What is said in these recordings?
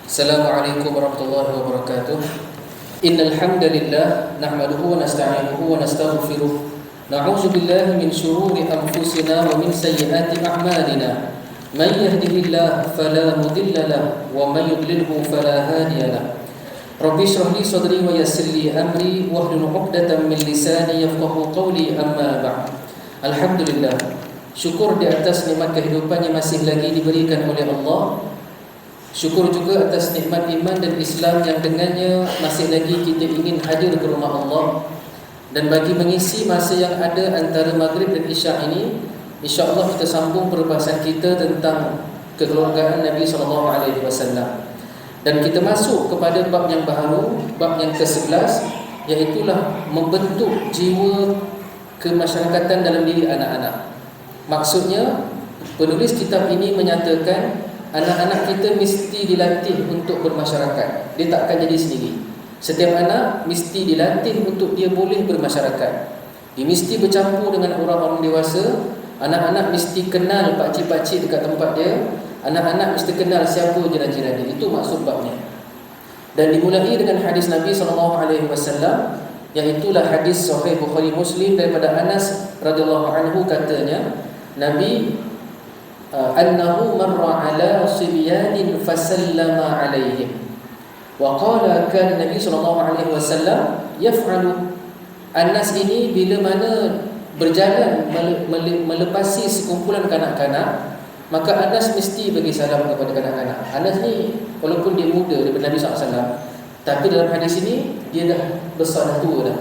Assalamualaikum warahmatullahi wabarakatuh. Innal hamdalillah nahmaduhu wa nasta'inuhu wa nastaghfiruh. Na'udzu billahi min shururi anfusina wa min sayyiati a'malina. Man yahdihillahu fala mudilla lahu wa man yudlilhu fala hadiya lahu. Rabbi shrah li sadri wa yassir li amri wahlul 'uqdatam min lisani yafqahu qawli, amma ba'd. Alhamdulillah, syukur di atas nikmat kehidupan yang masih lagi diberikan oleh Allah. Syukur juga atas nikmat iman dan Islam yang dengannya masih lagi kita ingin hadir ke rumah Allah. Dan bagi mengisi masa yang ada antara maghrib dan isyak ini, insya-Allah kita sambung perbahasan kita tentang kekeluargaan Nabi SAW. Dan kita masuk kepada bab yang baru, bab yang ke-11, iaitulah membentuk jiwa kemasyarakatan dalam diri anak-anak. Maksudnya, penulis kitab ini menyatakan anak-anak kita mesti dilatih untuk bermasyarakat. Dia tak akan jadi sendiri. Setiap anak mesti dilatih untuk dia boleh bermasyarakat. Dia mesti bercampur dengan orang-orang dewasa. Anak-anak mesti kenal pakcik-pakcik dekat tempat dia. Anak-anak mesti kenal siapa jiran-jiran dia. Itu maksud babnya. Dan dimulai dengan hadis Nabi SAW, iaitulah hadis Sahih Bukhari Muslim daripada Anas radhiyallahu anhu, katanya Nabi annahu marra ala sibyanin fasallama alaihim wa qala kan Nabi sallallahu alaihi wasallam yaf'alu. Anas ini bila mana berjalan melepasi sekumpulan kanak-kanak, maka Anas mesti bagi salam kepada kanak-kanak. Anas ni walaupun dia muda daripada Nabi sallallahu alaihi wasallam, tapi dalam hadis ini dia dah besar, dah tua dah.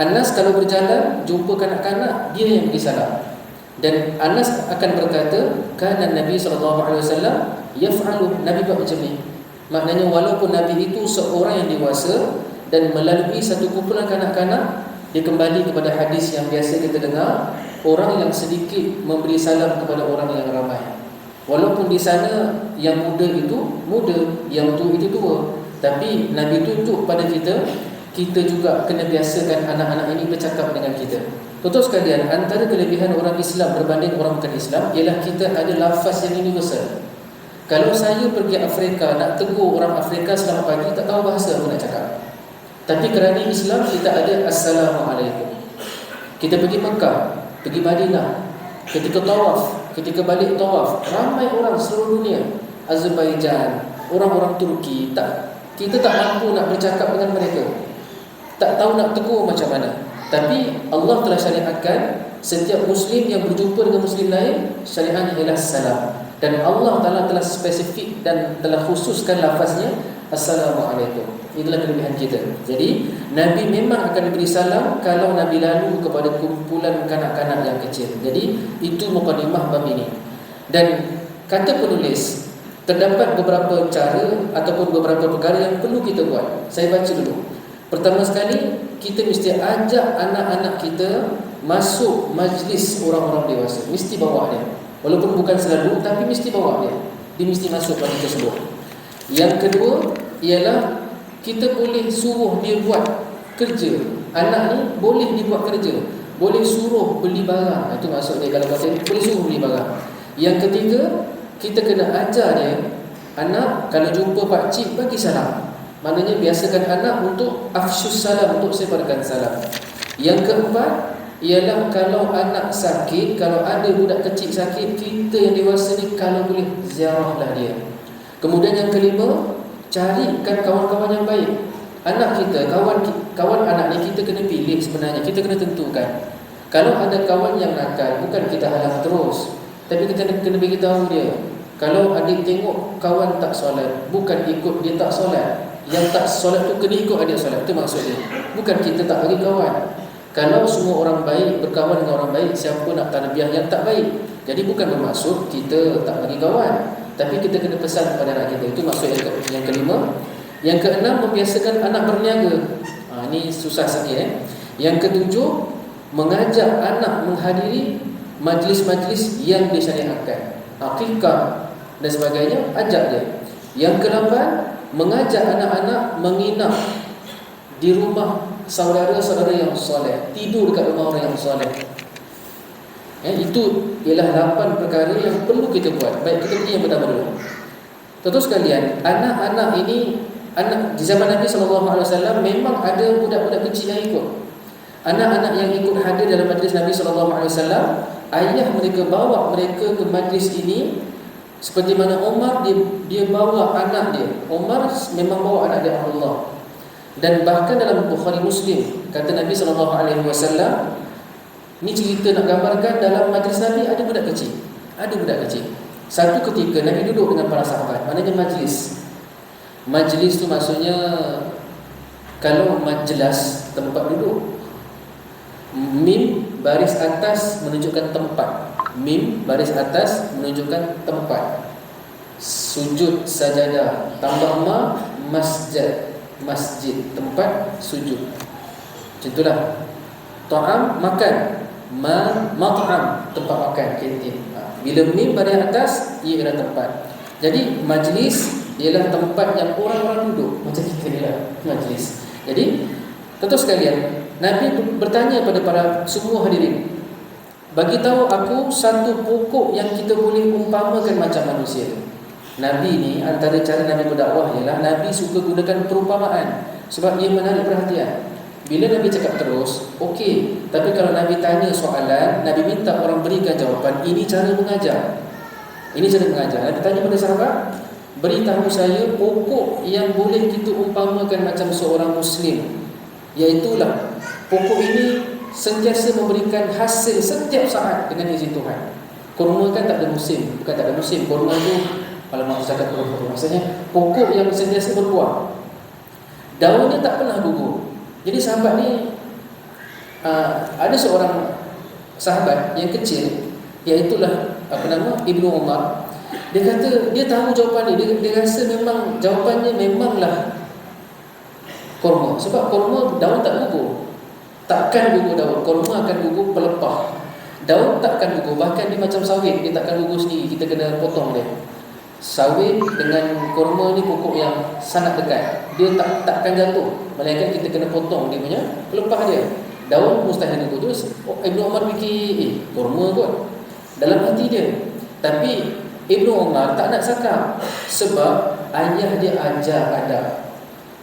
Anas kalau berjalan jumpa kanak-kanak, dia yang bagi salam. Dan Anas akan berkata, kana Nabi SAW yaf'alu, Nabi buat macam ni. Maknanya walaupun Nabi itu seorang yang dewasa dan melalui satu kumpulan kanak-kanak, dia kembali kepada hadis yang biasa kita dengar, orang yang sedikit memberi salam kepada orang yang ramai. Walaupun di sana yang muda itu muda, yang tua itu tua, tapi Nabi tunjuk pada kita, kita juga kena biasakan anak-anak ini bercakap dengan kita. Tuan-tuan sekalian, antara kelebihan orang Islam berbanding orang bukan Islam ialah kita ada lafaz yang universal. Kalau saya pergi Afrika nak tegur orang Afrika selamat pagi, tak tahu bahasa apa nak cakap. Tapi kerana Islam, kita ada Assalamualaikum. Kita pergi Mekah, pergi Madinah, ketika tawaf, ketika balik tawaf, ramai orang seluruh dunia, Azerbaijan, orang-orang Turki, kita tak mampu nak bercakap dengan mereka, tak tahu nak tegur macam mana. Tapi Allah telah syariatkan setiap Muslim yang berjumpa dengan Muslim lain, syariatnya ialah salam. Dan Allah Ta'ala telah spesifik dan telah khususkan lafaznya Assalamualaikum. Itulah kelebihan kita. Jadi Nabi memang akan beri salam kalau Nabi lalu kepada kumpulan kanak-kanak yang kecil. Jadi itu mukadimah bab ini. Dan kata penulis, terdapat beberapa cara ataupun beberapa perkara yang perlu kita buat. Saya baca dulu. Pertama sekali, kita mesti ajak anak-anak kita masuk majlis orang-orang dewasa. Mesti bawa dia. Walaupun bukan selalu, tapi mesti bawa dia. Dia mesti masuk majlis tersebut. Yang kedua ialah kita boleh suruh dia buat kerja. Anak ni boleh dibuat kerja, boleh suruh beli barang. Itu maksud dia kalau kata boleh suruh beli barang. Yang ketiga, kita kena ajar dia, anak kalau jumpa pakcik bagi salam. Maknanya biasakan anak untuk afsyus salam, untuk sebarkan salam. Yang keempat ialah kalau anak sakit, kalau ada budak kecil sakit, kita yang dewasa ni kalau boleh ziarahlah dia. Kemudian yang kelima, carikan kawan-kawan yang baik. Anak kita, kawan anak ni kita kena pilih sebenarnya, kita kena tentukan. Kalau ada kawan yang nakal, bukan kita halang terus, tapi kita kena beritahu dia. Kalau adik tengok kawan tak solat, bukan ikut dia tak solat. Yang tak solat tu kena ikut adik solat. Itu maksud dia. Bukan kita tak bagi kawan. Kalau semua orang baik berkawan dengan orang baik, siapa nak tarbiyah yang tak baik? Jadi bukan bermaksud kita tak bagi kawan, tapi kita kena pesan kepada anak kita. Itu maksud yang kelima. Yang keenam, membiasakan anak berniaga. Ini susah sikit. Yang ketujuh, mengajak anak menghadiri majlis-majlis yang disyariatkan, akikah dan sebagainya, ajak dia. Yang ke-8, mengajak anak-anak menginap di rumah saudara-saudara yang soleh, tidur dekat rumah orang yang soleh. Itu ialah 8 perkara yang perlu kita buat. Baik, kita pergi yang pertama dulu. Tentu sekalian, anak-anak ini, anak di zaman Nabi SAW memang ada budak-budak kecil yang ikut. Anak-anak yang ikut hadir dalam majlis Nabi SAW, ayah mereka bawa mereka ke majlis ini. Seperti mana Umar, dia bawa anak dia. Umar memang bawa anak dia Abdullah. Dan bahkan dalam Bukhari Muslim, kata Nabi SAW, ini cerita nak gambarkan dalam majlis Nabi ada budak kecil. Ada budak kecil. Satu ketika Nabi duduk dengan para sahabat. Maknanya majlis. Majlis tu maksudnya, kalau majlis tempat duduk, mim baris atas menunjukkan tempat. Mim baris atas menunjukkan tempat. Sujud sajadah tambah ma masjid. Masjid tempat sujud. Contohlah ta'am makan, mat'am tempat makan, kantin. Bila mim baris atas, ia adalah tempat. Jadi majlis ialah tempat yang orang-orang duduk. Macam kita ni lah majlis. Jadi tentu sekalian, Nabi bertanya pada para semua hadirin, bagi tahu aku satu pokok yang kita boleh umpamakan macam manusia. Nabi ni, antara cara Nabi berdakwah ialah Nabi suka gunakan perumpamaan sebab ia menarik perhatian. Bila Nabi cakap terus, okey, tapi kalau Nabi tanya soalan, Nabi minta orang berikan jawapan. Ini cara mengajar. Ini cara mengajar. Nabi tanya pada sahabat, beritahu saya pokok yang boleh kita umpamakan macam seorang Muslim. Iaitulah pokok ini sentiasa memberikan hasil setiap saat dengan izin Tuhan. Kurma kan tak ada musim. Bukan tak ada musim, kurma tu, kalau maksud cakap kurma tu maksudnya pokok yang sentiasa berbuah. Daunnya tak pernah gugur. Jadi sahabat ni, ada seorang sahabat yang kecil, iaitulah Ibnu Umar. Dia kata, dia tahu jawapan dia rasa memang jawapannya memanglah kurma. Sebab kurma daun tak gugur. Takkan gugur daun. Kurma akan gugur pelepah. Daun takkan gugur. Bahkan dia macam sawit, dia takkan gugur sendiri. Kita kena potong dia. Sawit dengan kurma ni pokok yang sangat dekat. Dia takkan jatuh, melainkan kita kena potong dia punya pelepah dia. Daun mustahil gugur. Terus Ibnu Umar fikir, kurma kot dalam hati dia. Tapi Ibnu Umar tak nak cakap sebab ayah dia ajar adab.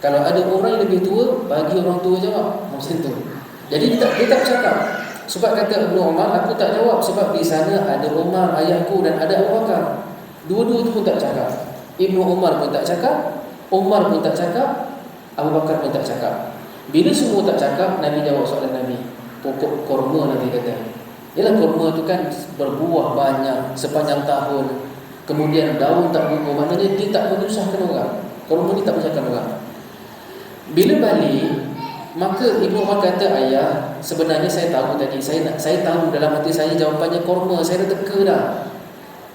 Kalau ada orang yang lebih tua, bagi orang tua jawab. Macam tu. Jadi dia tak cakap. Sebab kata Ibnu Umar, aku tak jawab sebab di sana ada Umar ayahku dan ada Abu Bakar. Dua-dua tu pun tak cakap. Ibnu Umar pun tak cakap, Umar pun tak cakap, Abu Bakar pun tak cakap. Bila semua tak cakap, Nabi jawab soalan Nabi. Pokok kurma, Nabi kata. Yalah, kurma tu kan berbuah banyak sepanjang tahun. Kemudian daun tak gugur, maknanya dia tak menyusahkan orang. Kurma ni tak menyusahkan orang. Bila balik, maka Ibnu Umar kata, ayah, sebenarnya saya tahu tadi, saya tahu dalam hati saya jawapannya kurma, saya dah teka dah.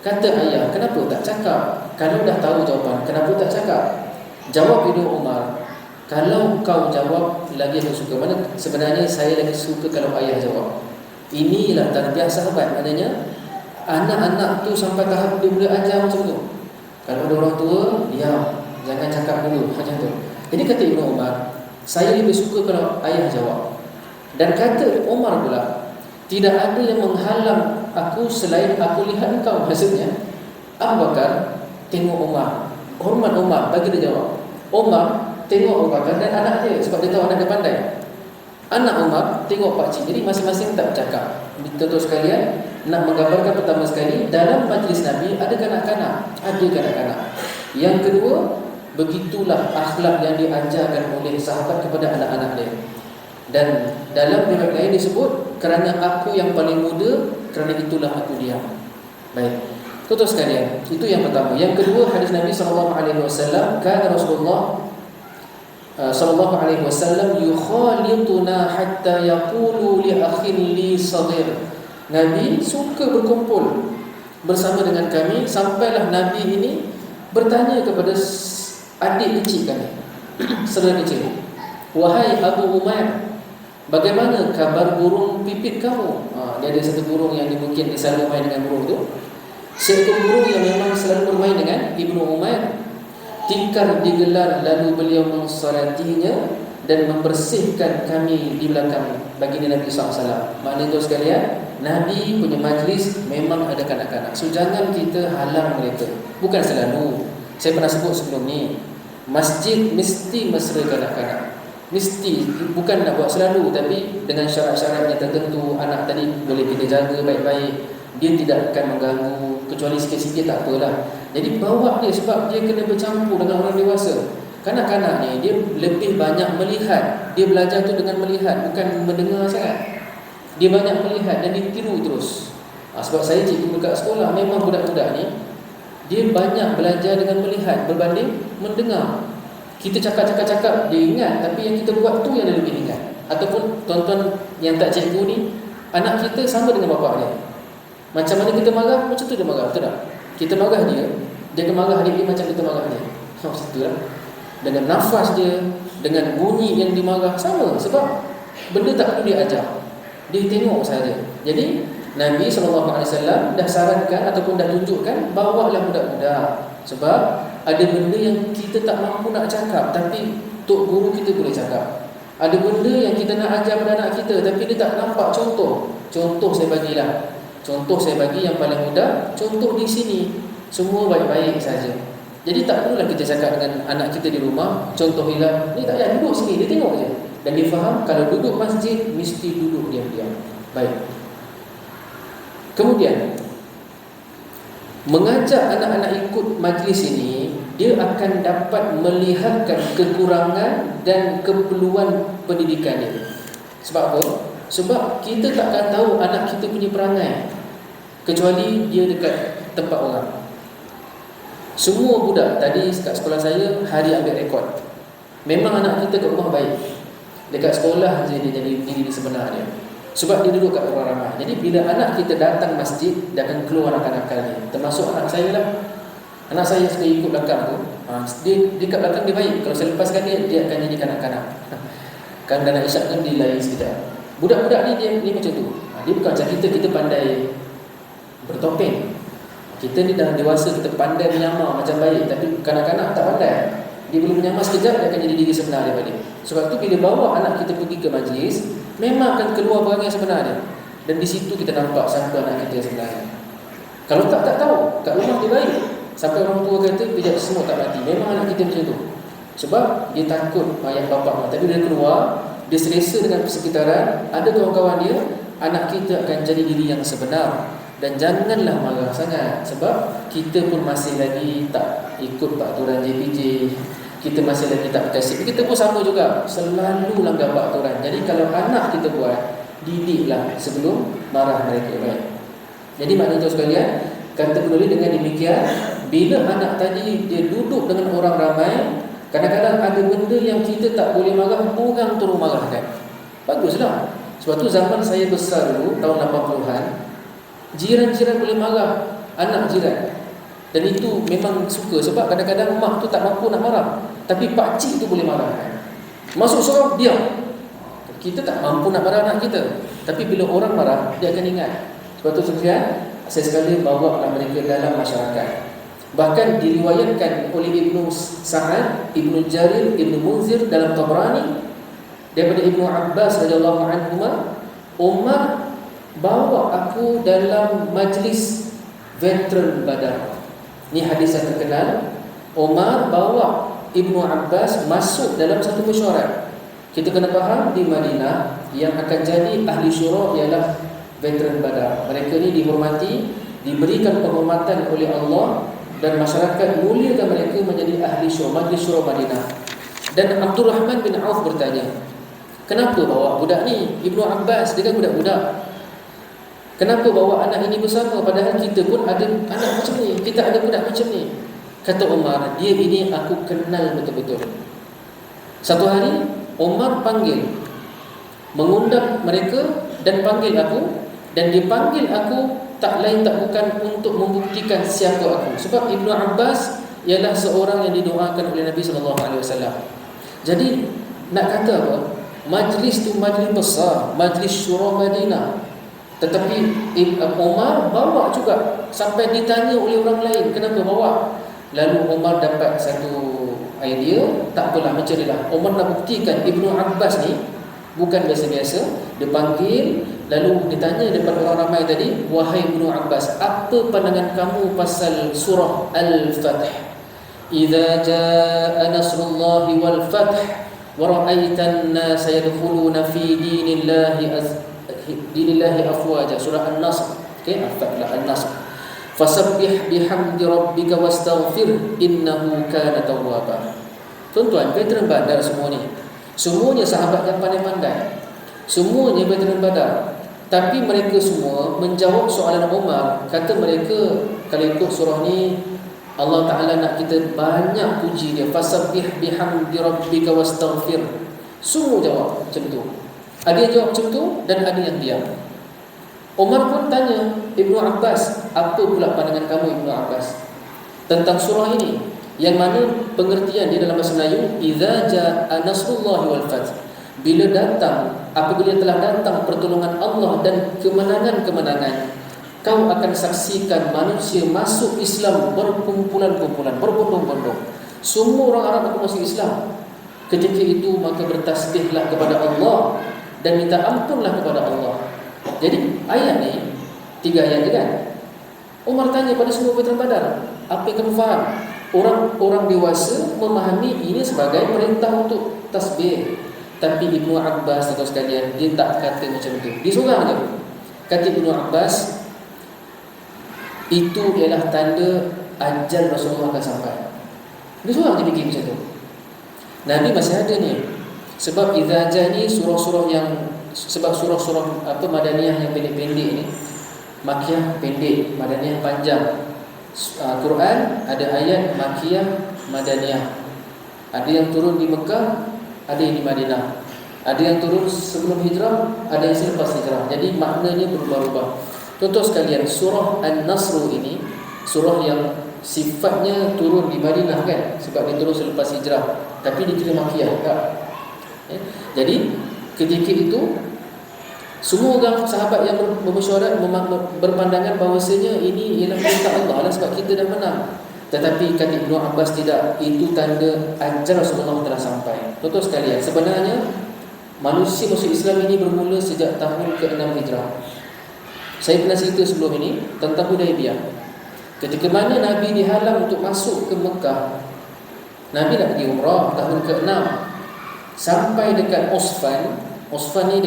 Kata ayah, kenapa tak cakap? Kalau dah tahu jawapan, kenapa tak cakap? Jawab Ibnu Umar, kalau kau jawab lagi aku suka. Mana sebenarnya saya lagi suka kalau ayah jawab. Inilah tarbiyah sahabat. Maknanya anak-anak tu sampai tahap dia boleh ajar macam tu. Kalau ada orang tua, diam, jangan cakap dulu, macam tu. Jadi kata Ibnu Umar, saya lebih suka kalau ayah jawab. Dan kata Umar pula, tidak ada yang menghalang aku selain aku lihat engkau. Maksudnya Abu Bakar tengok Umar, hormat Umar, bagi dia jawab. Umar tengok Abu Bakar dan anak dia, sebab dia tahu anak dia pandai. Anak Umar tengok pakcik. Jadi masing-masing tak bercakap. Tuan-tuan sekalian, nak menggambarkan pertama sekali, dalam majlis Nabi ada kanak-kanak. Ada kanak-kanak. Yang kedua, begitulah akhlak yang diajarkan oleh sahabat kepada anak-anak dia. Dan dalam riwayat lain disebut, kerana aku yang paling muda, kerana itulah aku diam. Baik, tuan-tuan sekalian, itu yang pertama. Yang kedua, hadis Nabi SAW, kan Rasulullah sallallahu alaihi wasallam yukhalituna hatta yaqulu li akhin li saghir. Nabi suka berkumpul bersama dengan kami, sampailah Nabi ini bertanya kepada adik kecil kami, saudara kecil, wahai Abu Umair, bagaimana kabar burung pipit kamu? Dia ada satu burung yang mungkin dia selalu main dengan burung tu. Seekor burung yang memang selalu bermain dengan Ibnu Umair. Tikar digelar, lalu beliau mensolatinya dan membersihkan kami di belakang baginda Nabi SAW. Maknanya tu sekalian, Nabi punya majlis memang ada kanak-kanak. So jangan kita halang mereka. Bukan selalu, Saya pernah sebut sebelum ni, masjid mesti mesra kanak-kanak. Mesti, bukan nak buat selalu, tapi dengan syarat-syarat yang tertentu. Anak tadi boleh kita jaga baik-baik, dia tidak akan mengganggu, kecuali sikit-sikit tak apalah. Jadi bawa dia, sebab dia kena bercampur dengan orang dewasa. Kanak-kanak ni dia lebih banyak melihat. Dia belajar tu dengan melihat, bukan mendengar sangat. Dia banyak melihat dan dia tiru terus. Sebab saya cikgu dekat sekolah, memang budak-budak ni dia banyak belajar dengan melihat berbanding mendengar. Kita cakap-cakap dia ingat, tapi yang kita buat tu yang dia lebih ingat. Ataupun tuan-tuan yang tak cikgu ni, anak kita sama dengan bapak dia. Macam mana kita marah, macam tu dia marah, betul tak? Kita marah dia akan marah adik dia macam kita marah dia. Macam tu lah. Dengan nafas dia, dengan bunyi yang dimarah, sama. Sebab benda tak perlu dia ajar, dia tengok saja. Jadi Nabi SAW dah sarankan ataupun dah tunjukkan, bawalah budak-budak. Sebab ada benda yang kita tak mampu nak cakap, tapi tok guru kita boleh cakap. Ada benda yang kita nak ajar pada anak kita, tapi dia tak nampak contoh. Contoh saya bagilah. Contoh saya bagi yang paling mudah. Contoh di sini, semua baik-baik saja. Jadi tak perlulah kita cakap dengan anak kita di rumah, contohilah, ni tak payah duduk sini, dia tengok je. Dan dia faham, kalau duduk masjid, mesti duduk diam-diam. Baik. Kemudian, mengajak anak-anak ikut majlis ini, dia akan dapat melihatkan kekurangan dan keperluan pendidikan dia. Sebab apa? Sebab kita takkan tahu anak kita punya perangai kecuali dia dekat tempat orang. Semua budak tadi kat sekolah saya hari ambil rekod. Memang anak kita kat rumah baik, dekat sekolah je dia jadi diri sebenar dia. Sebab dia duduk kat orang ramai. Jadi bila anak kita datang masjid, dia akan keluar akal-akal dia. Termasuk anak saya lah. Anak saya suka ikut belakang tu. Dia kat belakang dia baik. Kalau saya lepaskan dia akan jadi kanak-kanak. Kan dah nak isyak kan dia lari sekejap. Budak-budak ni dia macam tu. Dia bukan macam kita pandai bertopeng. Kita ni dah dewasa, kita pandai menyamar macam baik. Tapi kanak-kanak tak pandai. Dia boleh menyamar sekejap, dia akan jadi diri sebenar daripada dia. Sebab tu bila bawa anak kita pergi ke majlis, memang akan keluar perangai sebenar dia. Dan di situ kita nampak siapa anak kita sebenarnya. Kalau tak tahu, kat rumah dia baik, sampai orang tua kata pijak semut tak mati. Memang anak kita macam tu. Sebab dia takut ayah bapak. Tapi dia keluar, dia selesa dengan persekitaran, ada kawan-kawan dia, anak kita akan jadi diri yang sebenar. Dan janganlah marah sangat, sebab kita pun masih lagi tak ikut peraturan JPJ. Kita masih lagi tak pakai sip. Kita pun sama juga, selalu langgar peraturan. Jadi kalau anak kita buat, didiklah sebelum marah mereka. Baik. Jadi maknanya sekalian, kata penulis dengan demikian, bila anak tadi dia duduk dengan orang ramai, kadang-kadang ada benda yang kita tak boleh marah, orang terus marahkan. Baguslah. Sebab tu zaman saya besar dulu, tahun 80-an, jiran-jiran boleh marah anak jiran. Dan itu memang suka, sebab kadang-kadang mak tu tak mampu nak marah, tapi pakcik tu boleh marah. Masuk seorang, diam. Kita tak mampu nak marah anak kita, tapi bila orang marah, dia akan ingat. Sebab tu sekalian, saya sekali bawa mereka dalam masyarakat. Bahkan diriwayatkan oleh Ibnu Sa'ad, Ibnu Jarir, Ibnu Munzir dalam Tabrani daripada Ibnu Abbas radhiyallahu anhuma, Umar bawa aku dalam majlis veteran Badar. Ini hadis yang terkenal. Umar bawa Ibnu Abbas masuk dalam satu mesyuarat. Kita kena faham, di Madinah yang akan jadi ahli syura ialah veteran Badar. Mereka ni dihormati, diberikan penghormatan oleh Allah, dan masyarakat muliakan mereka menjadi ahli syura, majlis syura Madinah. Dan Abdul Rahman bin Auf bertanya, kenapa bawa budak ni? Ibnu Abbas, dia kan budak-budak. Kenapa bawa anak ini bersama, padahal kita pun ada anak macam ni, kita ada budak macam ni? Kata Umar, dia ini aku kenal betul-betul. Satu hari Umar panggil, mengundang mereka dan panggil aku. Dan dia panggil aku tak lain tak bukan untuk membuktikan siapa aku. Sebab Ibnu Abbas ialah seorang yang didoakan oleh Nabi SAW. Jadi nak kata apa? Majlis tu majlis besar, majlis syura Madinah. Tetapi Umar bawa juga, sampai ditanya oleh orang lain, kenapa bawa? Lalu Umar dapat satu idea, tak apalah, macam ni lah. Umar nak buktikan Ibnu Abbas ni bukan biasa-biasa. Dia panggil, lalu ditanya depan orang ramai tadi, wahai Ibnu Abbas, apa pandangan kamu pasal surah Al-Fatih? idza jaa nasrullahi wal fath wa ra'aitan nasa yadkhuluna fi dinillahi afwaja. Surah An-Nasr. Okey, An-Nasr. Fasabbih bihamdi rabbika wastaghfir innahu kana tawwaba. Tuan-tuan, veteran Badar semua ni. Semuanya sahabat yang pandai-pandai. Semuanya veteran Badar. Tapi mereka semua menjawab soalan Umar. Kata mereka, kalau ikut surah ni, Allah Ta'ala nak kita banyak puji dia. Fasabbih bihamdi rabbika wastaghfir. Semua jawab macam tu. Ada yang jawab macam tu dan ada yang diam. Umar pun tanya Ibnu Abbas, apa pula pandangan kamu Ibnu Abbas tentang surah ini, yang mana pengertian dia dalam bahasa Melayu, idza jaa nasrullahi wal fath, bila datang, apabila telah datang pertolongan Allah dan kemenangan-kemenangan, kau akan saksikan manusia masuk Islam berkumpulan-kumpulan, berbondong-bondong. Semua orang Arab akan masuk Islam. Ketika itu maka bertasbihlah kepada Allah dan minta ampunlah kepada Allah. Jadi ayat ni 3 ayat je kan. Umar tanya pada semua veteran Badar, apa yang kamu faham? Orang dewasa memahami ini sebagai perintah untuk tasbih. Tapi Ibnu Abbas atau sekalian, dia tak kata macam tu. Dia seorang je. Kata Ibnu Abbas, itu ialah tanda ajal Rasulullah akan sampai. Dia seorang je fikir macam tu. Nabi masih ada ni. Sebab idza jaa ni surah-surah yang, sebab surah-surah Madaniyah yang pendek-pendek ni, Makkiyah pendek, Madaniyah panjang. Quran ada ayat Makkiyah, Madaniyah. Ada yang turun di Mekah, ada yang di Madinah. Ada yang turun sebelum hijrah, ada yang selepas hijrah. Jadi maknanya berubah-ubah. Contoh sekalian, surah An-Nasr ini surah yang sifatnya turun di Madinah kan, sebab dia turun selepas hijrah, tapi dikira Makkiyah tak? Jadi ketika itu semua orang sahabat yang bermesyuarat berpandangan bahawasanya ini ialah perintah Allah lah, sebab kita dah menang. Tetapi kata Ibnu Abbas tidak, itu tanda ajal Rasulullah telah sampai. Contoh sekalian, sebenarnya manusia masuk Islam ini bermula sejak tahun ke-6 Hijrah. Saya pernah cerita sebelum ini tentang Hudaybiyah. Ketika mana Nabi dihalang untuk masuk ke Mekah, Nabi nak pergi umrah tahun ke-6. Sampai dekat Usfan. Usfan ni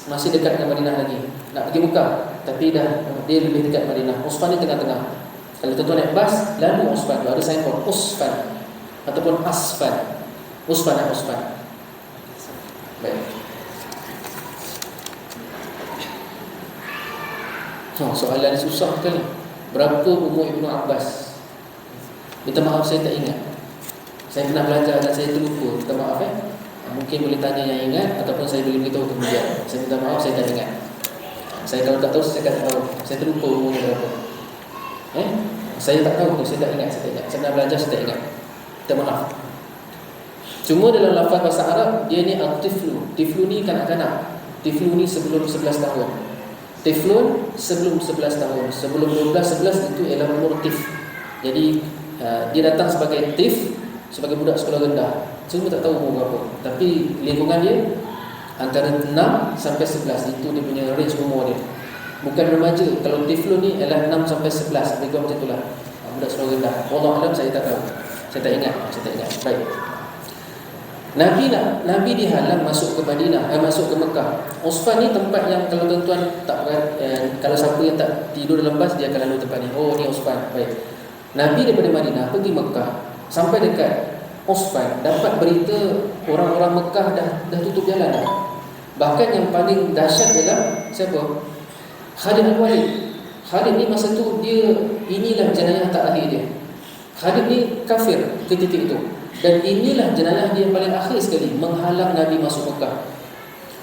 masih dekat dengan Madinah lagi. Nak pergi Mekah, tapi dia lebih dekat Madinah. Usfan ni tengah-tengah. Kalau tuan-tuan naik bas, lalu Usfan tu ada signboard Usfan ataupun Asfan. Usfan. Baik. Soalan susah sekali. Berapa umur Ibnu Abbas? Minta maaf, saya tak ingat. Saya pernah belajar dan saya terlupa. Minta maaf mungkin boleh tanya yang ingat, ataupun saya boleh beritahu kemudian. Saya minta maaf, saya tak ingat. Saya kalau tak tahu, saya akan tahu. Saya terlupa umurnya berapa. Saya tak tahu tu, saya tak ingat. Saya pernah belajar, saya tak ingat. Minta maaf. Cuma dalam lafaz bahasa Arab, dia ni al-tiflu. Tiflu ni kanak-kanak. Tiflu ni sebelum 11 tahun. Tiflun sebelum 11 tahun. Sebelum 12-11 itu ialah umur tif. Jadi dia datang sebagai tif, sebagai budak sekolah rendah. Semua tak tahu umur berapa. Tapi lingkungan dia antara 6 sampai 11. Itu dia punya range umur dia. Bukan remaja. Kalau tiflun ni ialah 6 sampai 11. Lebih kurang macam itulah. Budak sekolah rendah. Wallah alam, saya tak tahu. Saya tak ingat. Baik. Nabi dihalang masuk ke Madinah, masuk ke Mekah. Usfan ni tempat yang kalau tuan-tuan tak kalau siapa yang tak tidur dalam bas, dia akan lalu tempat ni. Oh, ni Usfan. Baik. Nabi daripada Madinah pergi Mekah. Sampai dekat Usfan, dapat berita orang-orang Mekah dah tutup jalan dah. Bahkan yang paling dahsyat ialah siapa? Khalid Al-Walid. Khalid ni masa tu inilah jenayah tak akhir dia. Khalid ni kafir ketika itu. Dan inilah jenayah dia yang paling akhir sekali, menghalang Nabi masuk Mekah.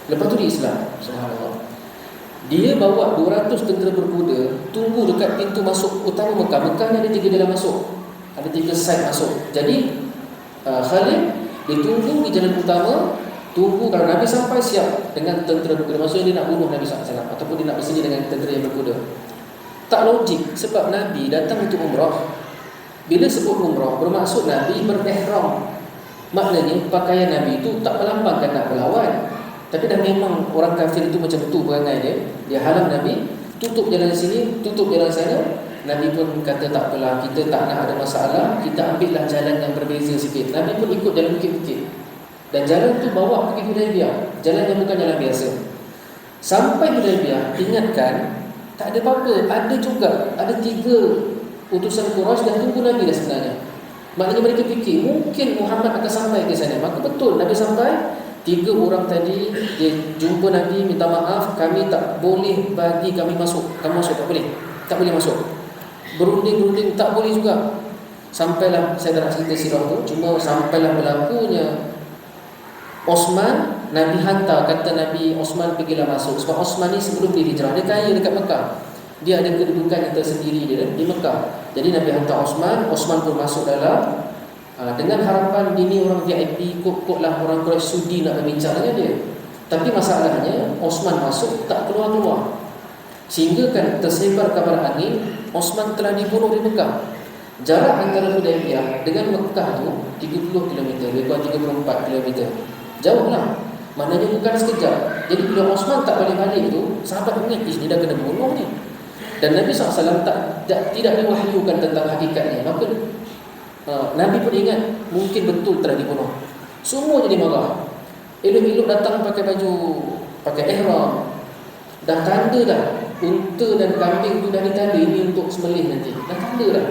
Lepas tu dia Islam. Subhanallah. Dia bawa 200 tentera berkuda, tunggu dekat pintu masuk utama Mekah. Mekah ni ada 3 jalan masuk, ada 3 side masuk. Jadi Khalid dia tunggu di jalan utama, tunggu kalau Nabi sampai siap dengan tentera berkuda. Maksudnya dia nak bunuh Nabi SAW, ataupun dia nak bersini dengan tentera yang berkuda. Tak logik, sebab Nabi datang untuk umrah. Bila sebut umrah, bermaksud Nabi berihram. Maknanya pakaian Nabi itu tak melambangkan nak berlawan. Tapi dah memang orang kafir itu macam tu perangai dia. Dia halang Nabi, tutup jalan sini, tutup jalan sana. Nabi pun kata tak apalah, kita tak nak ada masalah, kita ambillah jalan yang berbeza sikit. Nabi pun ikut jalan bukit-bukit. Dan jalan tu bawa pergi Hudaybiyah, jalan yang bukan jalan biasa. Sampai Hudaybiyah, ingatkan tak ada apa-apa. Ada juga, ada 3 utusan Quraisy dah tunggu Nabi dah sebenarnya. Maknanya mereka fikir mungkin Muhammad akan sampai ke sana. Maka betul Nabi sampai. 3 orang tadi dia jumpa Nabi, minta maaf, kami tak boleh bagi kami masuk. Kamu masuk tak boleh. Tak boleh masuk. Berunding-runding tak boleh juga. Sampailah, saya tak nak cerita sirah tu, cuma sampailah berlakunya Osman, Nabi hantar, kata Nabi, Osman pergilah masuk. Sebab Osman ni sebelum dia hijrah, dia kaya dekat Mekah. Dia ada kedudukan yang tersendiri dia di Mekah. Jadi Nabi hantar Osman, Osman pun masuk dalam dengan harapan ini orang VIP, kok-koklah orang Quraisy sudi nak berbincang dengan dia. Tapi masalahnya Osman masuk tak keluar-keluar. Sehingga kan tersebar kabar angin Osman telah dibunuh di Mekah. Jarak antara Hudaybiyah dengan Mekah tu 30 km, lebih kurang 34 km. Jauh lah. Maknanya bukan sekejap. Jadi bila Osman tak balik-balik tu, sahabat ingat, ni dah kena bunuh ni. Dan Nabi SAW tidak diwahyukan tentang hakikatnya. Maka Nabi pun ingat mungkin betul telah dibunuh. Semua jadi marah. Elok-elok datang pakai baju, pakai ihram. Dah tanda dah, unta dan kambing tu dah ditanda ini untuk sembelih nanti. Dah tanda dah.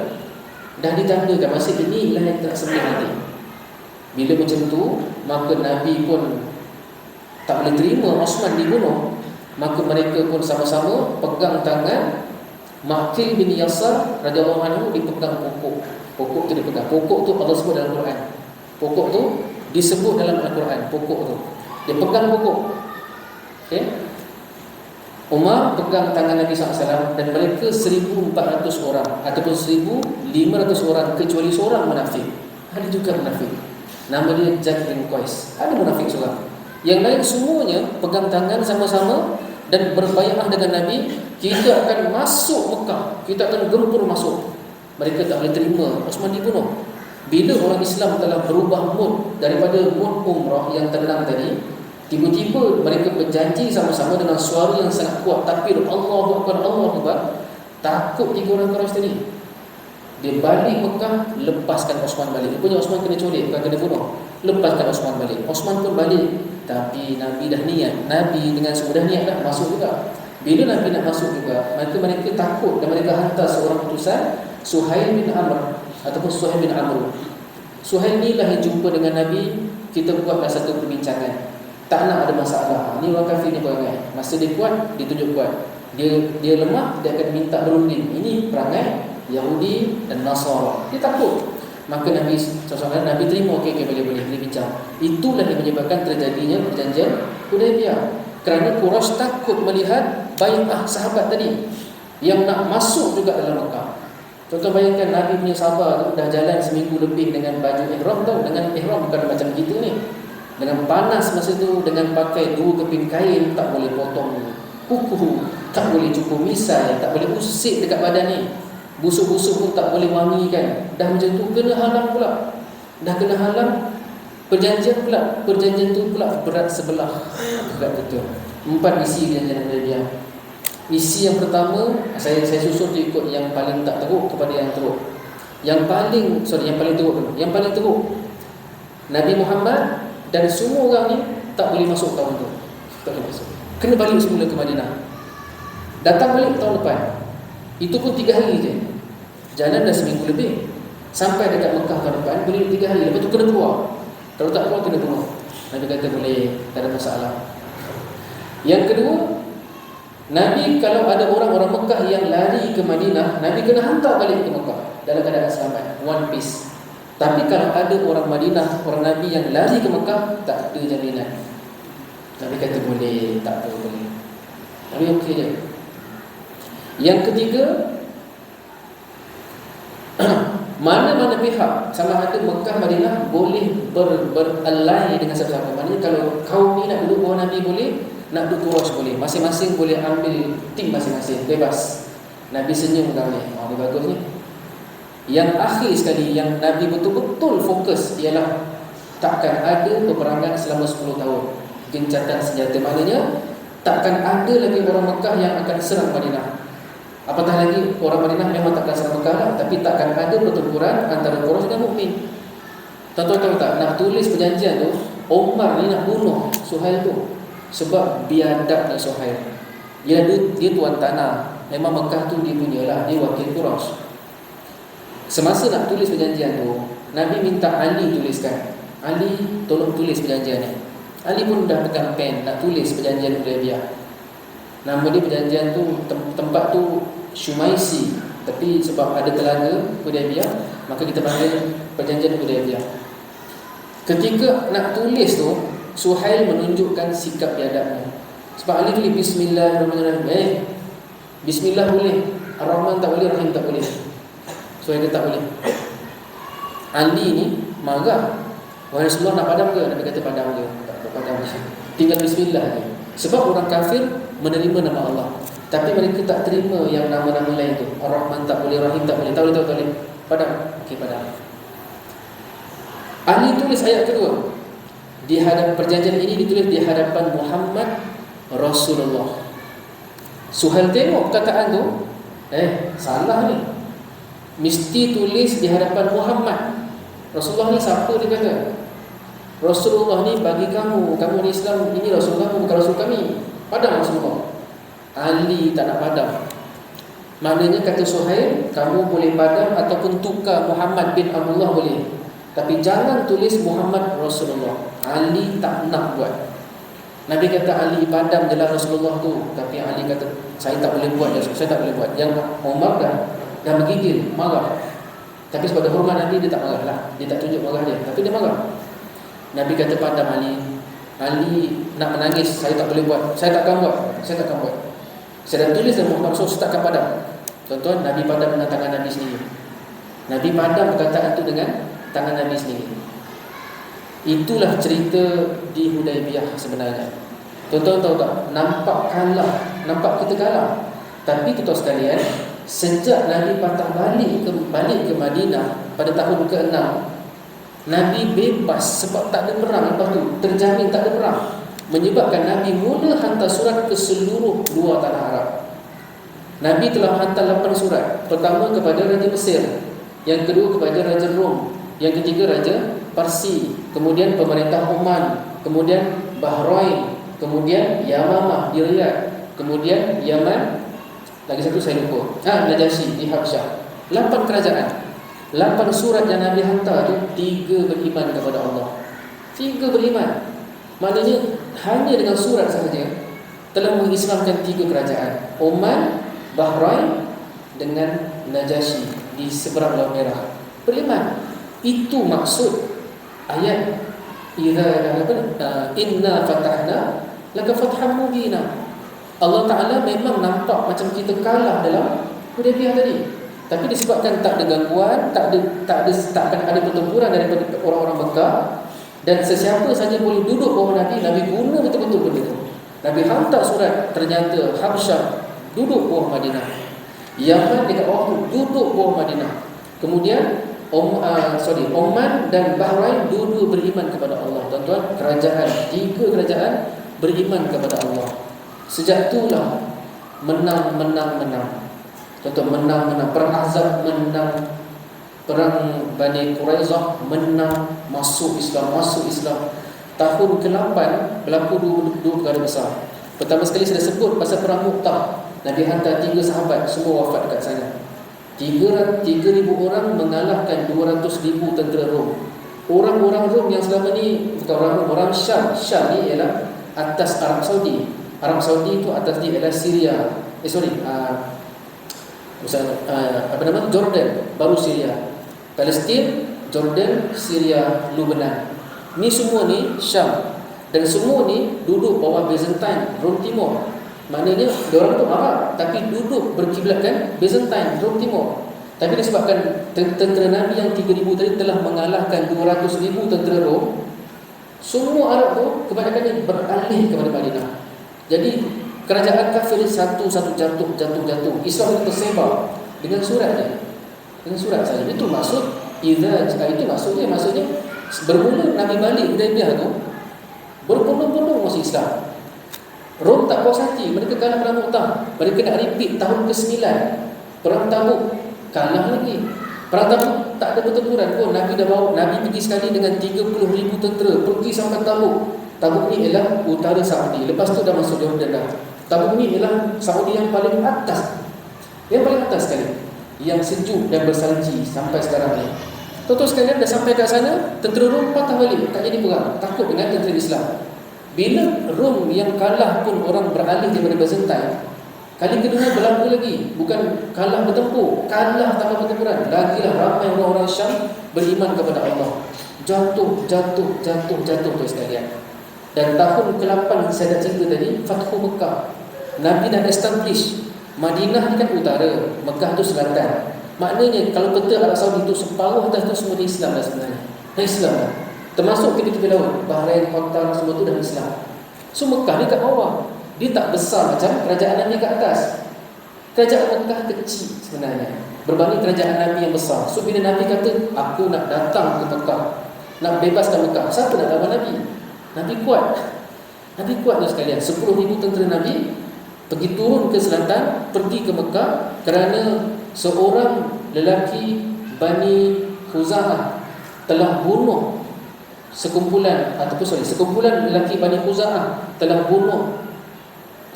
Dah ditandakan masa inilah yang nak sembelih nanti. Bila macam tu, maka Nabi pun tak boleh terima Osman dibunuh. Maka mereka pun sama-sama pegang tangan Maqil bin Yasar radhiyallahu anhu, dipegang pokok. Pokok tu dipegang. Pokok tu Allah sebut dalam Quran. Pokok tu disebut dalam Al-Quran. Pokok tu dia pegang pokok. Okey. Umar pegang tangan Nabi SAW dan mereka 1,400 orang ataupun 1,500 orang kecuali seorang munafik. Ada juga munafik. Nama dia Jad bin Qais. Ada munafik seorang. Yang lain semuanya pegang tangan sama-sama dan berbaiat dengan Nabi, kita akan masuk Mekah, kita akan gempur masuk. Mereka tak boleh terima Osman dibunuh. Bila orang Islam telah berubah mood daripada mood umrah yang tenang tadi, tiba-tiba mereka berjanji sama-sama dengan suara yang sangat kuat, takbir Allahu Akbar, Allahu Akbar. Takut 3 orang Quraisy tadi. Dia balik Mekah, lepaskan Osman balik. Rupanya Osman kena culik, bukan kena bunuh. Lepaskan Osman balik. Osman pun balik. Tapi Nabi dah niat. Nabi dengan semudah niat dah masuk juga. Bila Nabi nak masuk juga, mereka takut dan mereka hantar seorang utusan, Suhail bin Amr ataupun Suhail bin Amr. Suhail ni lah yang jumpa dengan Nabi. Kita buatlah satu perbincangan. Tak nak ada masalah. Ni orang kafir ni perangai. Masa dia kuat, dia tunjuk kuat. Dia lemah, dia akan minta berunding. Ini perangai Yahudi dan Nasara. Dia takut. Maka Nabi SAW, Nabi terima, okey, boleh bincang. Itulah yang menyebabkan terjadinya perjanjian Hudaybiyah. Kerana Quraisy takut melihat bai'ah sahabat tadi yang nak masuk juga dalam Mekah. Contoh bayangkan Nabi punya sahabat tu dah jalan seminggu lebih dengan baju ihram tau. Dengan ihram bukan macam kita ni. Dengan panas masa tu, dengan pakai 2 keping kain, tak boleh potong kuku, tak boleh cukur misai, tak boleh usik dekat badan ni. Busuk-busuk pun tak boleh wangikan. Dah macam tu kena halang pula. Dah kena halang, perjanjian tu pula berat sebelah. Berat betul. 4 isi perjanjian Hudaybiyah. Isi yang pertama, saya susun tu ikut yang paling tak teruk kepada yang teruk. Yang paling teruk dulu. Yang paling teruk, Nabi Muhammad dan semua orang ni tak boleh masuk tahun tu. Tak boleh masuk. Kena balik semula ke Madinah. Datang balik tahun depan. Itu pun 3 hari je. Jalan dah seminggu lebih. Sampai dekat Mekah tahun depan, boleh 3 hari. Lepas tu kena keluar. Kalau tak keluar, kena bunuh. Nabi kata boleh, tak ada masalah. Yang kedua, Nabi kalau ada orang-orang Mekah yang lari ke Madinah, Nabi kena hantar balik ke Mekah dalam keadaan selamat, one piece. Tapi kalau ada orang Madinah, orang Nabi yang lari ke Mekah, tak ada jaminan. Nabi kata boleh, tak apa, boleh. Nabi okey je. Yang ketiga, mana-mana pihak, sama ada Mekah, Madinah, boleh beralai dengan siapa-siapa. Maknanya kalau kaum ni nak duduk bawah Nabi boleh, nak duduk Quraisy boleh. Masing-masing boleh ambil tim masing-masing, bebas. Nabi senyum dah ni. Ni bagus ni. Yang akhir sekali, yang Nabi betul-betul fokus ialah takkan ada peperangan selama 10 tahun. Gencatan senjata. Maknanya takkan ada lagi orang Mekah yang akan serang Madinah. Apatah lagi orang Madinah memang takkan serang Mekah lah, tapi takkan ada pertempuran antara Quraisy dan mukmin. Tuan-tuan tahu tak, nak tulis perjanjian tu, Umar ni nak bunuh Suhail tu sebab biadabnya Suhail. Dia tuan tanah. Memang Mekah tu dia punya lah, dia wakil Quraisy. Semasa nak tulis perjanjian tu, Nabi minta Ali tuliskan. Ali tolong tulis perjanjian ni. Ali pun dah pegang pen nak tulis perjanjian Hudaybiyah. Nama dia perjanjian tu, tempat tu Shumaisi, tapi sebab ada telaga Hudaybiyah, maka kita panggil perjanjian Hudaybiyah. Ketika nak tulis tu, Suhail menunjukkan sikap biadabnya. Sebab Ali tulis Bismillahirrahmanirrahim. Bismillah boleh, Ar-Rahman tak boleh, Rahim tak boleh. Suhail dia tak boleh. Ali ni marah. Wahai Rasulullah, nak padam ke? Nabi kata padam je. Tak padam je. Tinggal Bismillah je. Sebab orang kafir menerima nama Allah, tapi mereka tak terima yang nama-nama lain tu. Ar-Rahman tak boleh, Rahim tak boleh. Tak boleh. Padam. Okey, padam. Ali tulis ayat kedua. Di hadapan perjanjian ini ditulis di hadapan Muhammad Rasulullah. Suhail tengok perkataan tu, salah ni. Mesti tulis di hadapan Muhammad. Rasulullah ni siapa dia kata? Rasulullah ni bagi kamu ni Islam, ini Rasul kamu, bukan Rasul kami. Padam Rasulullah. Ali tak nak padam. Maknanya kata Suhail, kamu boleh padam ataupun tukar Muhammad bin Abdullah boleh, tapi jangan tulis Muhammad Rasulullah. Ali tak nak buat. Nabi kata Ali padam jelas Rasulullah tu, tapi Ali kata saya tak boleh buat, saya tak boleh buat. Yang Umar dah menggigil, marah. Tapi sebab ada hormat Nabi, dia tak marah lah. Dia tak tunjuk marah dia, tapi dia marah. Nabi kata padam Ali. Ali nak menangis, saya tak boleh buat, saya takkan buat. Saya dah tulis dalam Muhammad Rasul, saya takkan padam. Tuan-tuan, Nabi padam dengan tangan Nabi sendiri. Nabi padam perkataan itu dengan tangan Nabi sendiri. Itulah cerita di Hudaybiyah sebenarnya. Tuan-tuan tahu tak, nampak kita kalah. Tapi tuan sekalian, sejak Nabi patah balik ke Madinah pada tahun ke-6, Nabi bebas sebab tak ada perang. Lepas tu terjamin tak ada perang, menyebabkan Nabi mula hantar surat ke seluruh luar tanah Arab. Nabi telah hantar 8 surat. Pertama kepada Raja Mesir, yang kedua kepada Raja Rom, yang ketiga Raja Parsi, kemudian pemerintah Oman, kemudian Bahrain, kemudian Yamamah di Riyadh, kemudian Yaman, lagi satu saya lupa, Najasyi di Habsyah. 8 kerajaan, 8 surat yang Nabi hantar tu, 3 beriman kepada Allah. 3 beriman. Maknanya hanya dengan surat sahaja telah mengislamkan 3 kerajaan, Oman, Bahrain dengan Najasyi di seberang Laut Merah. Beriman. Itu maksud ayat inna fatahna laka fathan mubina. Allah Ta'ala memang nampak macam kita kalah dalam Hudaybiyah tadi, tapi disebabkan tak ada gangguan, takkan ada pertempuran daripada orang-orang Mekah, dan sesiapa saja boleh duduk bawah Nabi. Nabi guna betul-betul benda itu. Nabi hantar surat, ternyata Habsyah duduk bawah Madinah, Yaman dekat bawah tu duduk bawah Madinah, kemudian Oman dan Bahrain dua-dua beriman kepada Allah. Tuan-tuan, kerajaan, 3 kerajaan beriman kepada Allah. Sejak itulah menang. Tuan-tuan, menang. Perang Ahzab menang, perang Bani Quraisyah menang, masuk Islam. Tahun ke-8 berlaku dua perkara besar. Pertama sekali saya dah sebut pasal perang Mu'tah. Nabi hantar 3 sahabat, semua wafat dekat sana. 3,000 orang mengalahkan 200,000 tentera Rom. Orang-orang Rom yang selama ni, bukan orang Syam. Syam ni ialah atas Arab Saudi. Arab Saudi itu atas dia ialah Syria. Jordan, baru Syria. Palestin, Jordan, Syria, Lebanon. Ni semua ni Syam. Dan semua ni duduk bawah Byzantine, Rom Timur. Maknanya diorang tu Arab, tapi duduk berkiblatkan Byzantine, Rom Timur. Tapi disebabkan tentera Nabi yang 3,000 tadi telah mengalahkan 200,000 tentera Rom, semua Arab tu kebanyakannya beralih kepada Madinah. Jadi kerajaan kafir satu-satu jatuh. Islam itu tersebar dengan surat dia. Dengan surat saja. Itu maksud itu maksudnya bermula Nabi balik Hudaybiyah tu, berpuluh-puluh masuk Islam. Rom tak puas hati, mereka kalah perang Mu'tah. Mereka nak repeat tahun ke-9. Perang Tabuk, kalah lagi. Perang Tabuk tak ada pertempuran pun. Nabi dah bawa, Nabi pergi sekali dengan 30,000 tentera, pergi sampai Tabuk. Tabuk ni ialah utara Saudi. Lepas tu dah masuk Jordan dah. Tabuk ni ialah Saudi yang paling atas. Yang paling atas sekali, yang sejuk dan bersalji sampai sekarang ni. Tuan-tuan sekalian, dah sampai kat sana, tentera Rom patah balik, tak jadi perang, takut dengan tentera Islam. Bila Rom yang kalah pun orang beralih daripada Byzantine, kali kedua berlaku lagi, bukan kalah bertempur, kalah tanpa pertempuran. Lagilah ramai orang-orang Syam beriman kepada Allah. Jatuh tuan sekalian. Dan tahun ke-8 saya dah cerita tadi, Fathu Mekah. Nabi dah establish Madinah ni kan utara, Mekah tu selatan. Maknanya kalau peta Arab Saudi tu separuh atas tu semua Islam dah sebenarnya. Dah Islam dah. Termasuk tepi-tepi laut, Bahrain, Qatar, semua tu dah Islam. So Mekah ni kat bawah. Dia tak besar macam kerajaan Nabi kat atas. Kerajaan Mekah kecil sebenarnya berbanding kerajaan Nabi yang besar. So bila Nabi kata, aku nak datang ke Mekah, nak bebaskan Mekah, siapa nak lawan Nabi? Nabi kuat. Nabi kuat tu sekalian. 10,000 tentera Nabi pergi turun ke selatan, pergi ke Mekah kerana seorang lelaki Bani Khuza'ah telah bunuh sekumpulan lelaki Bani Khuza'ah telah bunuh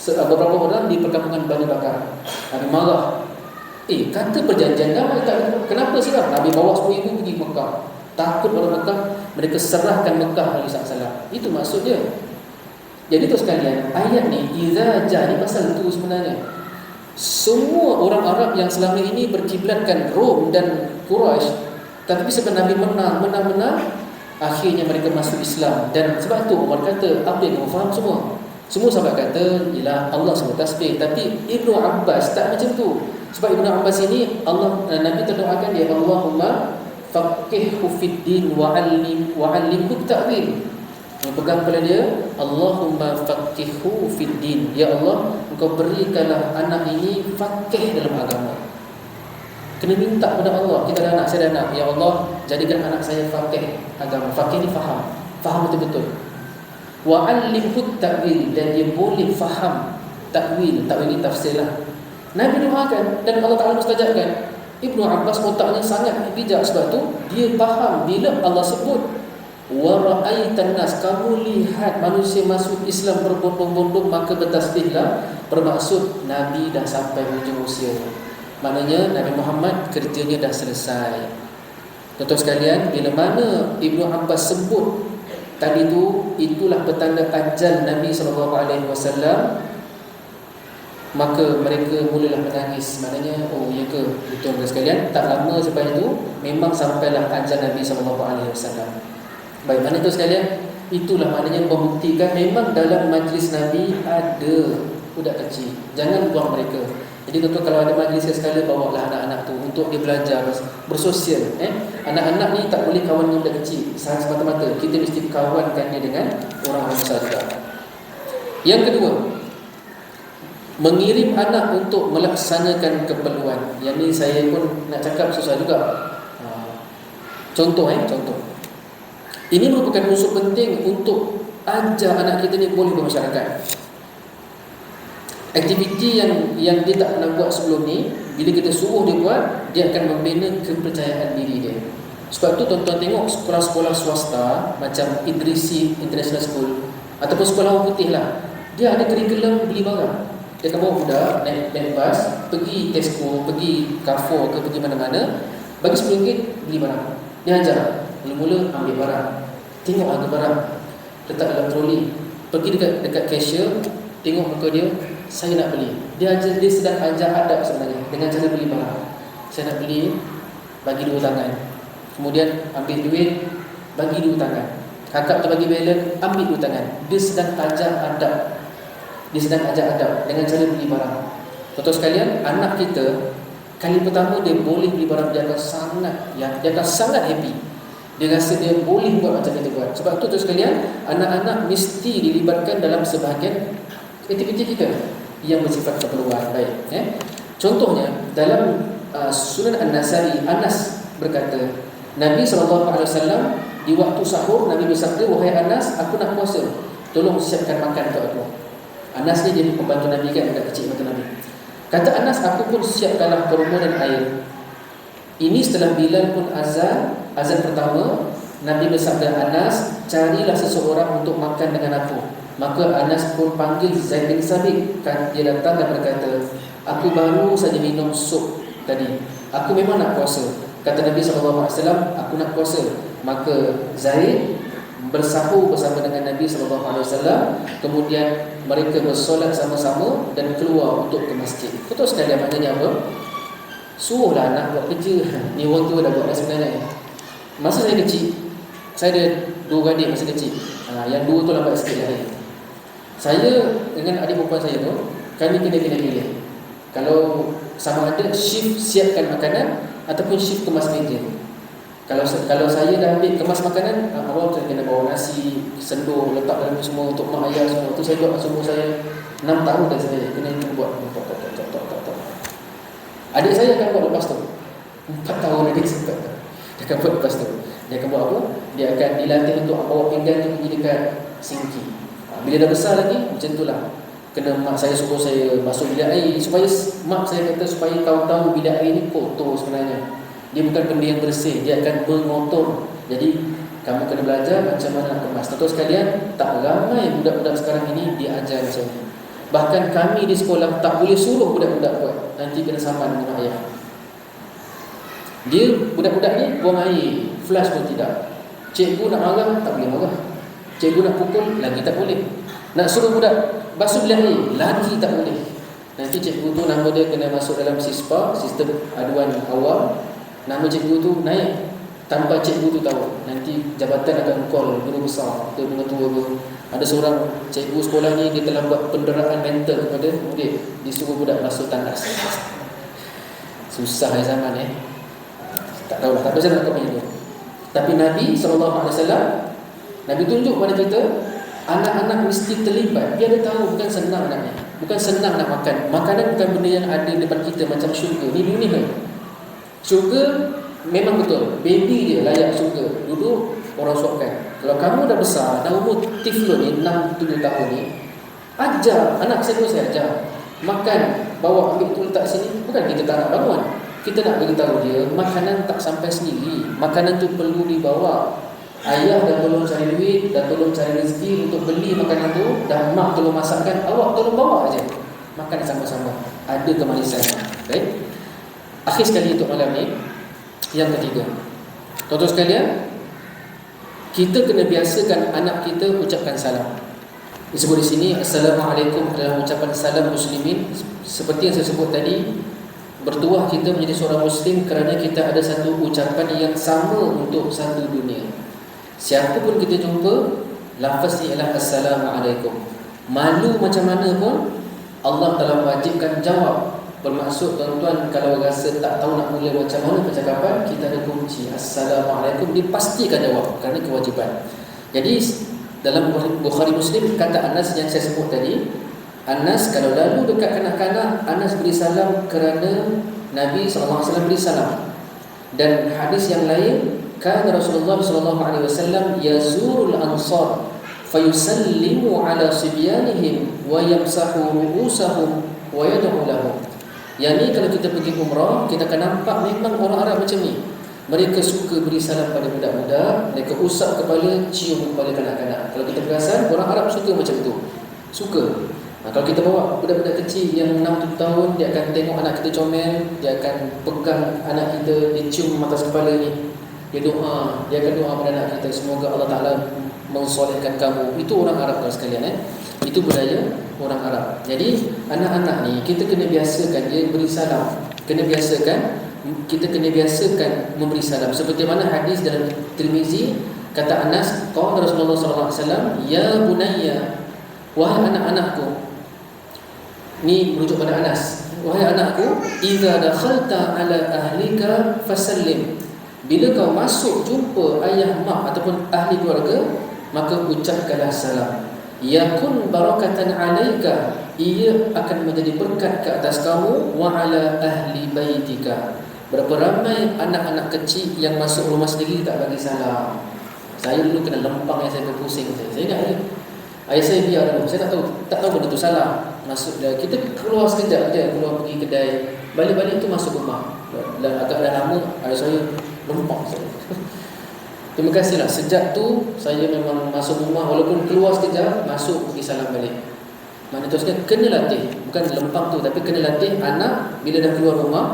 beberapa orang di perkampungan Bani Bakar. Nabi marah. Kata perjanjian damai tak, kenapa silap? Nabi bawa 10,000 pergi Mekah. Takut orang Mekah, mereka serahkan Mekah Nabi SAW. Itu maksudnya. Jadi tu sekalian, ayat ni idza ja ni pasal tu sebenarnya. Semua orang Arab yang selama ini berkiblatkan Rom dan Quraisy, tetapi sebab Nabi menang, akhirnya mereka masuk Islam. Dan sebab tu Umar kata, apa yang kamu faham semua? Semua sahabat kata, ialah Allah sebut tasbih. Tapi Ibnu Abbas tak macam tu. Sebab Ibnu Abbas ini Nabi terdoakan dia, Allahumma faqihhu fid din wa'allimhu ta'wil. Yang pegang kepala dia, Allahumma faqihhu fid din. Ya Allah, Engkau berikanlah anak ini faqih dalam agama. Kena minta kepada Allah. Kita ada anak, saya ada anak. Ya Allah, jadikan anak saya faqih agama. Faqih ni faham betul-betul. Wa'allimhu ta'wil, dan dia boleh faham ta'wil. Ta'wil ni tafsir lah. Nabi doakan dan Allah Ta'ala mustajabkan. Ibnu Abbas otaknya sangat bijak, sebab tu dia faham bila Allah sebut wa ra'aitan nas, kamu lihat manusia masuk Islam berbondong-bondong, maka bertasbihlah. Bermaksud Nabi dah sampai hujung usia. Maknanya Nabi Muhammad kerjanya dah selesai. Tuan-tuan sekalian, bila mana Ibnu Abbas sebut tadi tu, itulah petanda ajal Nabi SAW, maka mereka mulalah menangis. Maknanya, oh ya ke, tuan-tuan sekalian, tak lama selepas itu memang sampailah ajal Nabi SAW. Bagaimana tu sekalian? Itulah maknanya membuktikan memang dalam majlis Nabi ada budak kecil. Jangan buang mereka. Jadi tuan-tuan, kalau ada majlis sekali, bawalah anak-anak tu untuk dia belajar bersosial. Anak-anak ni tak boleh kawan dengan budak kecil semata-mata. Kita mesti kawankan dia dengan orang besar juga. Yang kedua, mengirim anak untuk melaksanakan keperluan. Yang ni saya pun nak cakap susah juga. Contoh. Ini merupakan unsur penting untuk ajar anak kita ni boleh bermasyarakat. Aktiviti yang dia tak pernah buat sebelum ni, bila kita suruh dia buat, dia akan membina kepercayaan diri dia. Sebab tu tuan-tuan tengok sekolah-sekolah swasta macam Idrisi International School ataupun sekolah orang putih lah, dia ada kurikulum beli barang. Dia akan bawa budak naik bas, pergi Tesco, pergi Carrefour ke, pergi mana-mana, bagi RM10 beli barang. Dia ajar. Mula-mula ambil barang, tengok harga barang, letak dalam troli, pergi dekat cashier, tengok muka dia, saya nak beli. Dia sedang ajar adab sebenarnya dengan cara beli barang. Saya nak beli, bagi 2 tangan. Kemudian ambil duit, bagi 2 tangan. Kakak tu bagi balance, ambil 2 tangan. Dia sedang ajar adab. Dengan cara beli barang. Tuan-tuan sekalian, anak kita kali pertama dia boleh beli barang, dia akan sangat happy. Dia rasa dia boleh buat macam kita buat. Sebab tu tuan sekalian, anak-anak mesti dilibatkan dalam sebahagian aktiviti kita yang bersifat keperluan. Baik, contohnya dalam Sunan An-Nasai, Anas berkata, Nabi SAW di waktu sahur, Nabi bersabda, wahai Anas, aku nak puasa, tolong siapkan makan untuk aku. Anas ni jadi pembantu Nabi kan, budak kecil pembantu Nabi. Kata Anas, aku pun siapkanlah kurma dan air. Ini setelah Bilal pun azan pertama. Nabi bersabda, Anas, carilah seseorang untuk makan dengan aku. Maka Anas pun panggil Zaid bin Sabit. Dia datang dan berkata, aku baru saja minum sup tadi. Aku memang nak puasa. Kata Nabi SAW, aku nak puasa. Maka Zaid bersahur bersama dengan Nabi SAW. Kemudian mereka bersolat sama-sama dan keluar untuk ke masjid. Betul sekali, maknanya apa? Suruhlah anak buat kerja. Ni orang tua dah buat dah sebenarnya. Masa saya kecil, saya ada 2 adik masa kecil. Yang 2 tu lambat sikit lahir. Saya dengan adik perempuan saya tu, kami kena pilih. Kalau sama ada shift siapkan makanan ataupun shift kemas meja. Kalau saya dah ambil kemas makanan, awal saya kena bawa nasi, sendur, letak dalam semua untuk mak ayah semua. Tu saya buat masa umur saya 6 tahun dah saya kena buat. Adik saya akan buat lepas tu. 4 tahun adik sempat. Dia akan buat lepas tu. Dia akan buat apa? Dia akan dilatih untuk bawa pinggan tu pergi dekat sinki. Bila dah besar lagi, macam itulah. Kena mak saya suruh saya basuh bilik air. Supaya mak saya kata supaya kau tahu bilik air ni kotor sebenarnya. Dia bukan benda yang bersih, dia akan mengotor. Jadi kamu kena belajar macam mana nak kemas. Tuan-tuan sekalian, tak ramai budak-budak sekarang ini diajar macam ni. Bahkan kami di sekolah tak boleh suruh budak-budak buat. Nanti kena saman dengan ayah. Dia budak-budak ni buang air, flush pun tidak. Cikgu nak marah, tak boleh marah. Cikgu nak pukul, lagi tak boleh. Nak suruh budak basuh bilik air, lagi tak boleh. Nanti cikgu tu nama dia kena masuk dalam SISPA, sistem aduan awam. Nama cikgu tu naik tanpa cikgu tu tahu. Nanti jabatan akan call guru besar atau guru tua tu. Ada seorang cikgu sekolah ni, dia telah buat penderaan mental kepada murid, disuruh budak masuk tandas. Susah zaman tak tahulah, tak apa saya nak komen itu. Tapi Nabi SAW, Nabi tunjuk kepada kita, anak-anak mesti terlibat. Dia ada tahu bukan senang anaknya. Bukan senang nak makan. Makanan bukan benda yang ada depan kita macam syurga. Ni dunia. Syurga memang betul. Baby dia layak syurga. Duduk, orang suapkan. Kalau kamu dah besar, dah umur tiflun ni, 6-7 tahun ni, ajar. Anak saya pun saya ajar. Makan, bawa ambil tu letak sini. Bukan kita tak nak bangun. Kita nak beritahu dia, makanan tak sampai sendiri. Makanan tu perlu dibawa. Ayah dah tolong cari duit, dah tolong cari rezeki untuk beli makanan tu, dah mak tolong masakkan, awak tolong bawa aja. Makan sama-sama. Ada kemanisan. Baik. Akhir sekali untuk malam ni, yang ketiga. Tuan-tuan sekalian, kita kena biasakan anak kita ucapkan salam. Disebut di sini, Assalamualaikum adalah ucapan salam muslimin. Seperti yang saya sebut tadi, bertuah kita menjadi seorang Muslim kerana kita ada satu ucapan yang sama untuk satu dunia. Siapa pun kita jumpa, lafaz ni ialah Assalamualaikum. Malu macam mana pun, Allah telah wajibkan jawab. Bermaksud tuan-tuan, kalau rasa tak tahu nak mula macam mana percakapan, kita ada kunci Assalamualaikum, dia pastikan jawab kerana kewajipan. Jadi dalam Bukhari Muslim, kata Anas yang saya sebut tadi, Anas kalau lalu dekat kanak-kanak, Anas beri salam kerana Nabi SAW beri salam. Dan hadis yang lain, kan Rasulullah SAW yazurul ansar fayusallimu ala sibyanihim wa yamsahu ru'usahum wa yad'u lahum. Yang ni kalau kita pergi umrah, kita akan nampak memang orang Arab macam ni. Mereka suka beri salam pada budak-budak, mereka usap kepala, cium kepala kanak-kanak. Kalau kita perasan, orang Arab suka macam tu. Suka. Kalau kita bawa budak-budak kecil yang 6-7 tahun, dia akan tengok anak kita comel, dia akan pegang anak kita, dia cium atas kepala ni, dia doa, dia akan doa pada anak kita, semoga Allah Ta'ala mensolehkan kamu. Itu orang Arab sekalian. Itu budaya orang Arab. Jadi anak-anak ni kita kena biasakan dia beri salam. Kita kena biasakan memberi salam. Seperti mana hadis dalam Tirmizi, kata Anas, qala Rasulullah SAW, ya bunayya, wahai anak-anakku. Ni merujuk pada Anas. Wahai anakku, idza dakhalta ala ahlika fasallim. Bila kau masuk jumpa ayah, mak ataupun ahli keluarga, maka ucapkanlah salam. Yakun barakatan alaika, ia akan menjadi berkat ke atas kamu, wa ala ahli baitika. Berapa ramai anak-anak kecil yang masuk rumah sendiri tak bagi salam. Saya dulu kena lempang yang saya berpusing. Saya ingat Ayah saya biar dulu. Saya tak tahu benda tu salah. Masuk dah, kita keluar sekejap je, keluar pergi kedai, balik-balik tu masuk rumah. Agak dah lama ayah saya lompak saya. Terima kasihlah, sejak tu saya memang masuk rumah, walaupun keluar sekejap, masuk pergi salam balik. Mana terusnya kena latih, bukan lempang tu, tapi kena latih anak bila dah keluar rumah,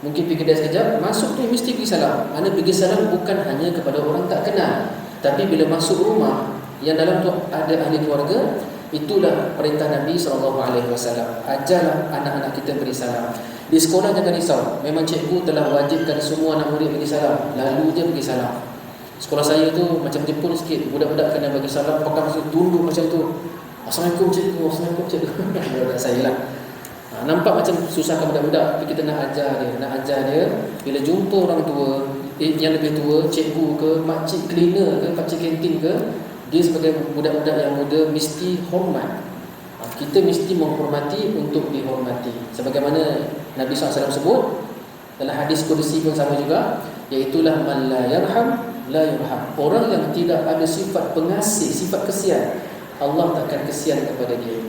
mungkin pergi kedai sekejap, masuk tu mesti pergi salam. Mana pergi salam bukan hanya kepada orang tak kenal, tapi bila masuk rumah yang dalam tu ada ahli keluarga, itulah perintah Nabi SAW. Ajarlah anak-anak kita beri salam. Di sekolah jangan risau, memang cikgu telah wajibkan semua anak murid bagi salam, lalu je bagi salam. Sekolah saya tu macam Jepun sikit, budak-budak kena bagi salam, pakai masuk tunduk macam tu. Assalamualaikum cikgu, assalamualaikum cikgu. Budak saya lah. Nampak macam susahkan budak-budak, tapi kita nak ajar dia bila jumpa orang tua yang lebih tua, cikgu ke, makcik cleaner ke, pakcik kantin ke, dia sebagai budak-budak yang muda mesti hormat. Kita mesti menghormati untuk dihormati. Sebagaimana Nabi SAW sebut dalam hadis kursi pun sama juga, iaitulah man la yarham la yurham. Orang yang tidak ada sifat pengasih, sifat kesian, Allah takkan kesian kepada dia.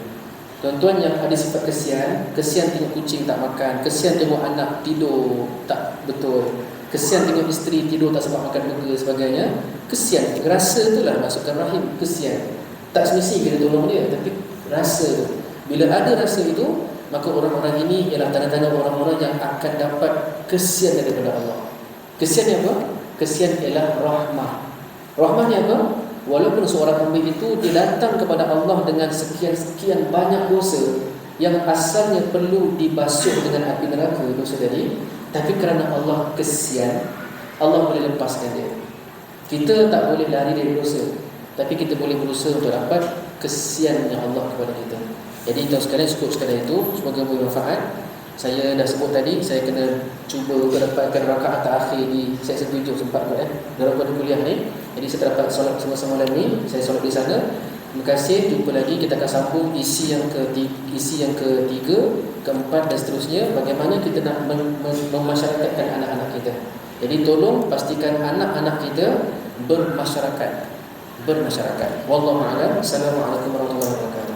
Tuan-tuan yang ada sifat kesian tengok kucing tak makan, kesian tengok anak tidur tak betul, kesian tengok isteri tidur tak sempat makan burger sebagainya, kesian, rasa itulah masukkan rahim, kesian. Tak semestinya kita tolong dia, tapi rasa tu. Bila ada rasa itu, maka orang-orang ini ialah tanda-tanda orang-orang yang akan dapat kesian daripada Allah. Kesian ni apa? Kesian ialah rahmah. Rahmah ni apa? Walaupun seorang hamba itu dia datang kepada Allah dengan sekian-sekian banyak dosa yang asalnya perlu dibasuh dengan api neraka dosa tadi, tapi kerana Allah kesian, Allah boleh lepaskan dia. Kita tak boleh lari dari dosa, tapi kita boleh berusaha untuk dapat kesiannya Allah kepada kita. Jadi tuan sekalian, cukup sekadar itu, semoga bermanfaat. Saya dah sebut tadi, saya kena cuba untuk dapatkan rakaat terakhir di sesi 7 sempat kot dalam kuliah ni. Jadi saya dapat solat sama-sama malam ni, saya solat di sana. Terima kasih, jumpa lagi, kita akan sambung isi yang ketiga, keempat dan seterusnya, bagaimana kita nak memasyarakatkan anak-anak kita. Jadi tolong pastikan anak-anak kita bermasyarakat. Wallahu a'lam. Assalamualaikum warahmatullahi wabarakatuh.